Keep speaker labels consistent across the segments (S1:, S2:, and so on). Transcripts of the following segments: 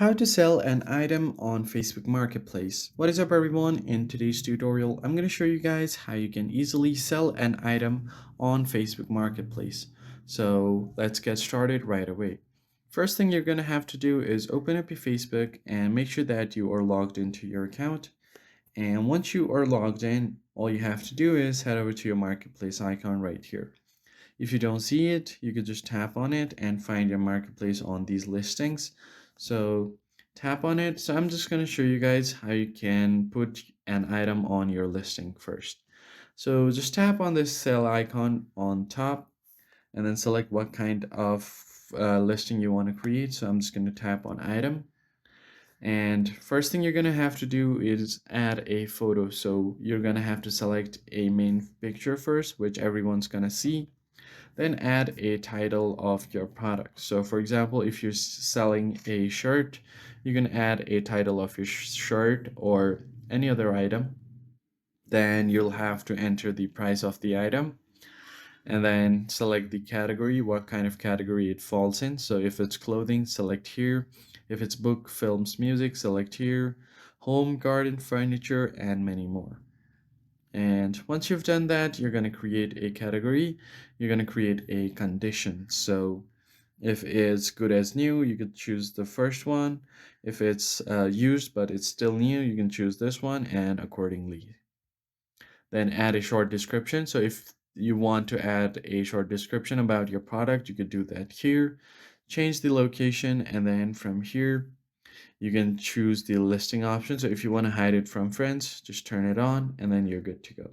S1: How to sell an item on Facebook Marketplace. What is up everyone? In today's tutorial, I'm going to show you guys how you can easily sell an item on Facebook Marketplace. So let's get started right away. First thing you're going to have to do is open up your Facebook and make sure that you are logged into your account. And once you are logged in, all you have to do is head over to your Marketplace icon right here. If you don't see it, you could just tap on it and find your marketplace on these listings. So tap on it. So I'm just going to show you guys how you can put an item on your listing first. So just tap on this sell icon on top and then select what kind of listing you want to create. So I'm just going to tap on item. And first thing you're going to have to do is add a photo. So you're going to have to select a main picture first, which everyone's going to see. Then add a title of your product. So for example, if you're selling a shirt, you can add a title of your shirt or any other item. Then you'll have to enter the price of the item and then select the category, what kind of category it falls in. So if it's clothing, select here. If it's book, films, music, select here. Home, garden, furniture, and many more. And once you've done that, you're going to create a category. You're going to create a condition. So if it's good as new, you could choose the first one. If it's used but it's still new, you can choose this one and accordingly. Then add a short description. So if you want to add a short description about your product, you could do that here. Change the location, and then from here, you can choose the listing option. So if you want to hide it from friends, just turn it on and then you're good to go.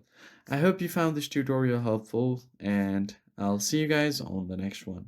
S1: I hope you found this tutorial helpful and I'll see you guys on the next one.